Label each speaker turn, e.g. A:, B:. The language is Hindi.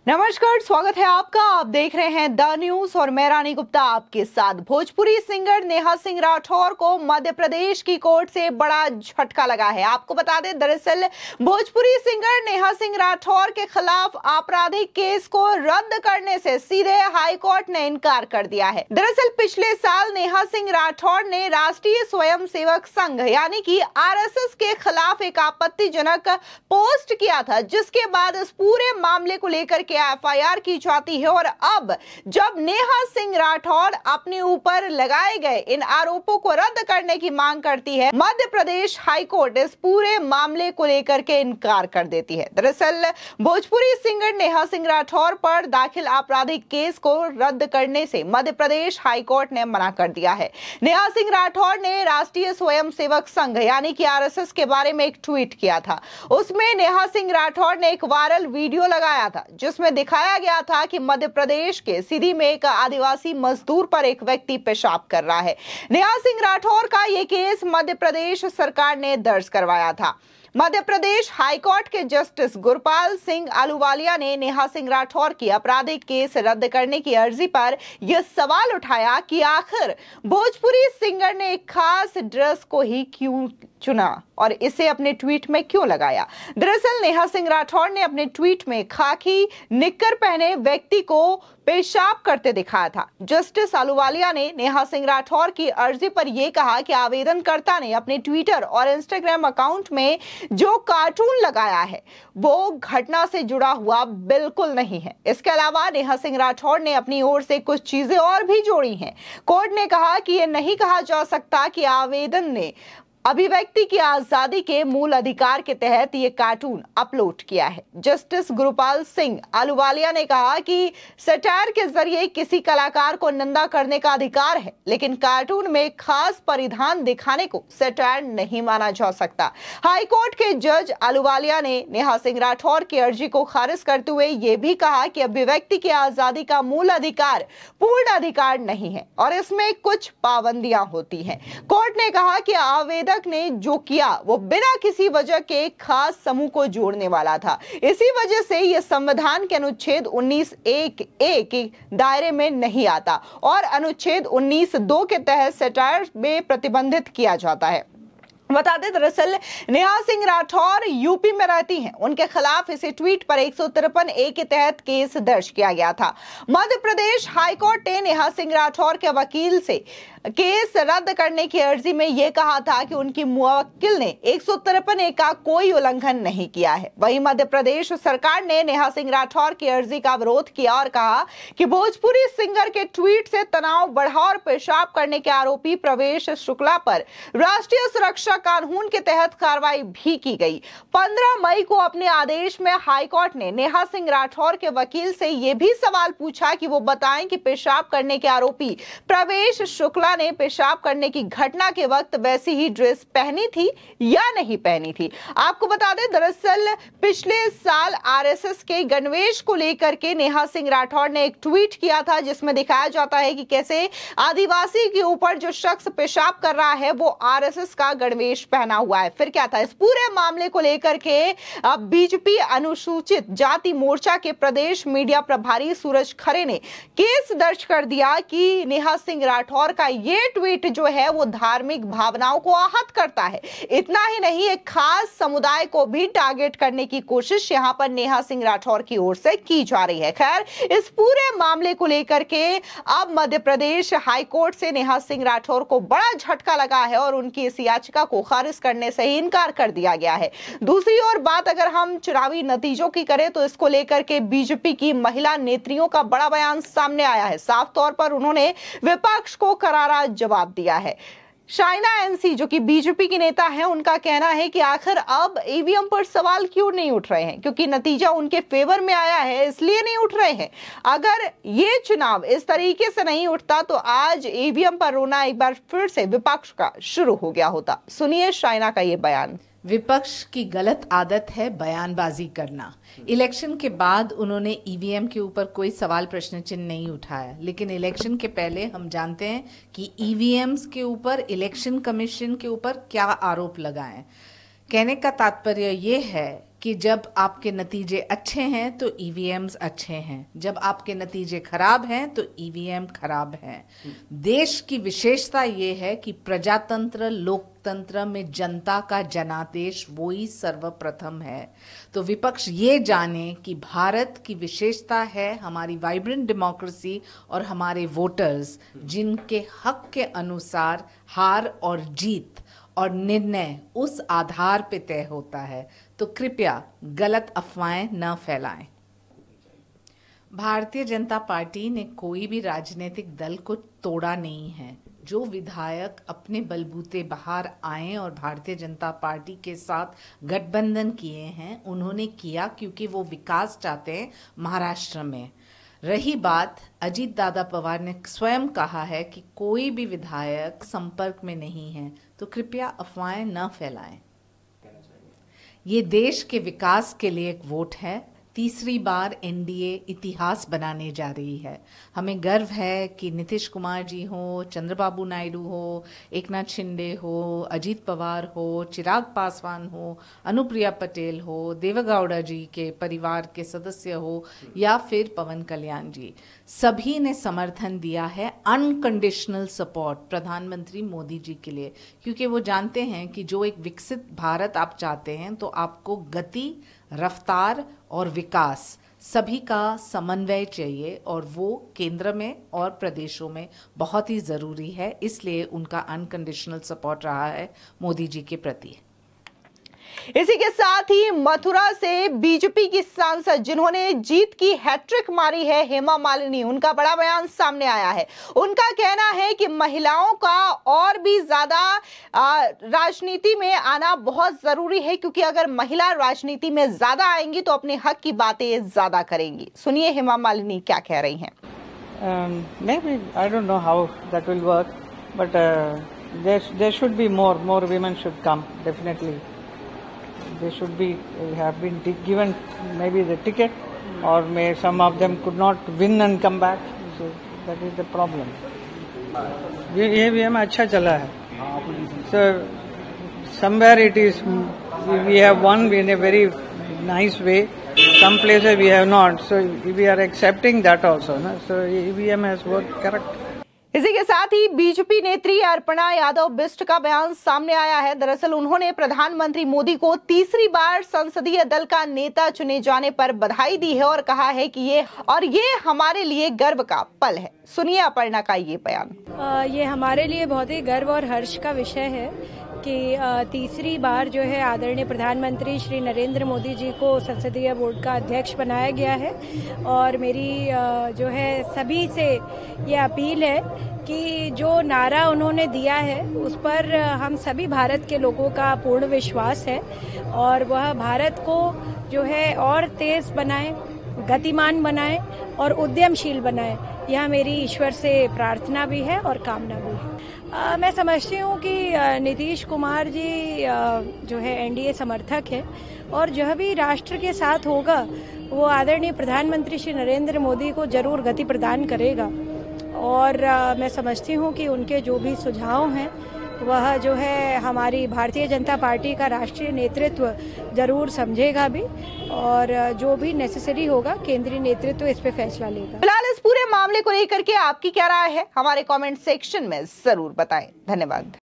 A: नमस्कार, स्वागत है आपका। आप देख रहे हैं द न्यूज और मैं रानी गुप्ता आपके साथ। भोजपुरी सिंगर नेहा सिंह राठौर को मध्य प्रदेश की कोर्ट से बड़ा झटका लगा है। आपको बता दें, दरअसल भोजपुरी सिंगर नेहा सिंह राठौर के खिलाफ आपराधिक केस को रद्द करने से सीधे हाई कोर्ट ने इनकार कर दिया है। दरअसल पिछले साल नेहा सिंह राठौर ने राष्ट्रीय स्वयंसेवक संघ यानी कि आरएसएस के खिलाफ एक आपत्तिजनक पोस्ट किया था, जिसके बाद इस पूरे मामले को लेकर के एफआईआर की जाती है। और अब जब नेहा सिंह राठौर अपने ऊपर लगाए गए इन आरोपों को रद्द करने की मांग करती है, मध्य प्रदेश हाईकोर्ट इस पूरे मामले को लेकर के इनकार कर देती है। दरअसल भोजपुरी सिंगर नेहा सिंह राठौर पर दाखिल आपराधिक केस को रद्द करने से मध्य प्रदेश हाईकोर्ट ने मना कर दिया है। नेहा सिंह राठौर ने राष्ट्रीय स्वयंसेवक संघ यानी कि आरएसएस के बारे में एक ट्वीट किया था। उसमें नेहा सिंह राठौर ने एक वायरल वीडियो लगाया था, जिसमें दिखाया गया था कि मध्य प्रदेश के सीधी में एक आदिवासी मजदूर पर एक व्यक्ति पेशाब कर रहा है। नेहा सिंह राठौर का यह केस मध्य प्रदेश सरकार ने दर्ज करवाया था। मध्य प्रदेश हाईकोर्ट के जस्टिस गुरपाल सिंह आलूवालिया ने नेहा सिंह राठौर की आपराधिक केस रद्द करने की अर्जी पर यह सवाल उठाया कि आखिर भोजपुरी सिंगर ने एक खास ड्रेस को ही क्यों चुना और इसे अपने ट्वीट में क्यों लगाया। दरअसल नेहा सिंह राठौर ने अपने ट्वीट में खाकी निक्कर पहने व्यक्ति को पेशाब करते दिखाया था। जस्टिस आलूवालिया ने नेहा सिंह राठौर की अर्जी पर यह कहा कि आवेदनकर्ता ने अपने ट्विटर और इंस्टाग्राम अकाउंट में जो कार्टून लगाया है वो घटना से जुड़ा हुआ बिल्कुल नहीं है। इसके अलावा नेहा सिंह राठौर ने अपनी ओर से कुछ चीजें और भी जोड़ी हैं। कोर्ट ने कहा कि यह नहीं कहा जा सकता कि आवेदन ने अभिव्यक्ति की आजादी के मूल अधिकार के तहत ये कार्टून अपलोड किया है। जस्टिस गुरपाल सिंह आलूवालिया ने कहा कि सटायर के जरिए किसी कलाकार को निंदा करने का अधिकार है, लेकिन कार्टून में खास परिधान दिखाने को सटायर नहीं माना जा सकता। हाईकोर्ट के जज आलूवालिया ने नेहा सिंह राठौर की अर्जी को खारिज करते हुए ये भी कहा कि अभिव्यक्ति की आजादी का मूल अधिकार पूर्ण अधिकार नहीं है और इसमें कुछ पाबंदियां होती हैं। कोर्ट ने कहा कि आवेदक ने जो किया वो बिना किसी वजह के खास समूह को जोड़ने वाला था। इसी वजह से यह संविधान के अनुच्छेद 19(1)(a) के दायरे में नहीं आता और अनुच्छेद 19(2) के तहत सटायर में प्रतिबंधित किया जाता है। बता दें, दरअसल नेहा सिंह राठौर यूपी में रहती हैं। उनके खिलाफ इसे ट्वीट पर 153(a) के तहत केस दर्ज किया गया था। मध्य प्रदेश हाईकोर्ट ने नेहा सिंह राठौर के वकील से केस रद्द करने की अर्जी में यह कहा था कि उनकी मुवक्किल ने 153(a) का कोई उल्लंघन नहीं किया है। वहीं मध्य प्रदेश सरकार ने नेहा सिंह राठौर की अर्जी का विरोध किया और कहा कि भोजपुरी सिंगर के ट्वीट से तनाव बढ़ा और पेशाब करने के आरोपी प्रवेश शुक्ला पर राष्ट्रीय सुरक्षा कानून के तहत कार्रवाई भी की गई। 15 मई को अपने आदेश में हाईकोर्ट ने नेहा सिंह राठौर के वकील से यह भी सवाल पूछा कि वो बताएं कि पेशाब करने के आरोपी प्रवेश शुक्ला ने पेशाब करने की घटना के वक्त वैसी ही ड्रेस पहनी थी या नहीं पहनी थी। आपको बता दें, दरअसल पिछले साल आरएसएस के गणवेश को लेकर के नेहा सिंह राठौर ने एक ट्वीट किया था, जिसमें दिखाया जाता है कि कैसे आदिवासी के ऊपर जो शख्स पेशाब कर रहा है वो आरएसएस का गणवेश पहना हुआ है। फिर क्या था, इस पूरे मामले को लेकर के अब बीजेपी अनुसूचित जाति मोर्चा के प्रदेश मीडिया प्रभारी सूरज खरे ने केस दर्ज कर दिया कि नेहा सिंह राठौर का ये ट्वीट जो है वो धार्मिक भावनाओं को आहत करता है। इतना ही नहीं, एक खास समुदाय को भी टारगेट करने की कोशिश यहां पर नेहा सिंह राठौर की ओर से की जा रही है। खैर, इस पूरे मामले को लेकर के अब मध्य प्रदेश हाईकोर्ट से नेहा सिंह राठौर को बड़ा झटका लगा है और उनकी इस याचिका को खारिज करने से ही इनकार कर दिया गया है। दूसरी ओर बात अगर हम चुनावी नतीजों की करें तो इसको लेकर के बीजेपी की महिला नेत्रियों का बड़ा बयान सामने आया है। साफ तौर पर उन्होंने विपक्ष को करारा जवाब दिया है। शाइना एनसी जो कि बीजेपी की नेता हैं, उनका कहना है कि आखिर अब ईवीएम पर सवाल क्यों नहीं उठ रहे हैं, क्योंकि नतीजा उनके फेवर में आया है इसलिए नहीं उठ रहे हैं। अगर ये चुनाव इस तरीके से नहीं उठता तो आज ईवीएम पर रोना एक बार फिर से विपक्ष का शुरू हो गया होता। सुनिए शाइना का ये बयान।
B: विपक्ष की गलत आदत है बयानबाजी करना। इलेक्शन के बाद उन्होंने ईवीएम के ऊपर कोई सवाल प्रश्न चिन्ह नहीं उठाया, लेकिन इलेक्शन के पहले हम जानते हैं कि ईवीएम्स के ऊपर इलेक्शन कमीशन के ऊपर क्या आरोप लगाए। कहने का तात्पर्य ये है कि जब आपके नतीजे अच्छे हैं तो ईवीएम्स अच्छे हैं, जब आपके नतीजे खराब हैं तो ईवीएम खराब हैं। देश की विशेषता ये है कि प्रजातंत्र लोकतंत्र में जनता का जनादेश वो ही सर्वप्रथम है। तो विपक्ष ये जाने कि भारत की विशेषता है हमारी वाइब्रेंट डेमोक्रेसी और हमारे वोटर्स, जिनके हक के अनुसार हार और जीत और निर्णय उस आधार पे तय होता है। तो कृपया गलत अफवाहें न फैलाएं। भारतीय जनता पार्टी ने कोई भी राजनीतिक दल को तोड़ा नहीं है। जो विधायक अपने बलबूते बाहर आए और भारतीय जनता पार्टी के साथ गठबंधन किए हैं, उन्होंने किया क्योंकि वो विकास चाहते हैं महाराष्ट्र में। रही बात, अजीत दादा पवार ने स्वयं कहा है कि कोई भी विधायक संपर्क में नहीं है, तो कृपया अफवाहें न फैलाएं। ये देश के विकास के लिए एक वोट है। तीसरी बार एनडीए इतिहास बनाने जा रही है। हमें गर्व है कि नीतीश कुमार जी हो, चंद्रबाबू नायडू हो, एकनाथ शिंदे हो, अजीत पवार हो, चिराग पासवान हो, अनुप्रिया पटेल हो, देवेगौड़ा जी के परिवार के सदस्य हो या फिर पवन कल्याण जी, सभी ने समर्थन दिया है, अनकंडीशनल सपोर्ट प्रधानमंत्री मोदी जी के लिए, क्योंकि वो जानते हैं कि जो एक विकसित भारत आप चाहते हैं तो आपको गति, रफ्तार और विकास सभी का समन्वय चाहिए, और वो केंद्र में और प्रदेशों में बहुत ही ज़रूरी है। इसलिए उनका अनकंडीशनल सपोर्ट रहा है मोदी जी के प्रति।
A: इसी के साथ ही मथुरा से बीजेपी की सांसद जिन्होंने जीत की हैट्रिक मारी है, हेमा मालिनी, उनका बड़ा बयान सामने आया है। उनका कहना है कि महिलाओं का और भी ज्यादा राजनीति में आना बहुत जरूरी है, क्योंकि अगर महिला राजनीति में ज्यादा आएंगी तो अपने हक की बातें ज्यादा करेंगी। सुनिए हेमा मालिनी क्या कह रही हैं।
C: Maybe I don't know how that will work, but there should be more women should come, definitely. They should be have been given maybe the ticket, or may some of them could not win and come back. So that is the problem. ये भी हमें अच्छा चला है. So somewhere it is we have won in a very nice way. Some places we have not. So we are accepting that also. No? So EVM has worked correct.
A: इसी के साथ ही बीजेपी नेत्री अर्पणा यादव बिष्ट का बयान सामने आया है। दरअसल उन्होंने प्रधानमंत्री मोदी को तीसरी बार संसदीय दल का नेता चुने जाने पर बधाई दी है और कहा है कि ये हमारे लिए गर्व का पल है। सुनिए अर्पणा का ये बयान।
D: ये हमारे लिए बहुत ही गर्व और हर्ष का विषय है कि तीसरी बार जो है आदरणीय प्रधानमंत्री श्री नरेंद्र मोदी जी को संसदीय बोर्ड का अध्यक्ष बनाया गया है। और मेरी जो है सभी से ये अपील है कि जो नारा उन्होंने दिया है उस पर हम सभी भारत के लोगों का पूर्ण विश्वास है, और वह भारत को जो है और तेज बनाए, गतिमान बनाए और उद्यमशील बनाए। यह मेरी ईश्वर से प्रार्थना भी है और कामना भी है। मैं समझती हूँ कि नीतीश कुमार जी जो है एनडीए समर्थक है, और जो भी राष्ट्र के साथ होगा वो आदरणीय प्रधानमंत्री श्री नरेंद्र मोदी को जरूर गति प्रदान करेगा। और मैं समझती हूँ कि उनके जो भी सुझाव हैं वह जो है हमारी भारतीय जनता पार्टी का राष्ट्रीय नेतृत्व जरूर समझेगा भी, और जो भी नेसेसरी होगा केंद्रीय नेतृत्व इस पे फैसला लेगा।
A: फिलहाल इस पूरे मामले को लेकर के आपकी क्या राय है, हमारे कमेंट सेक्शन में जरूर बताएं। धन्यवाद।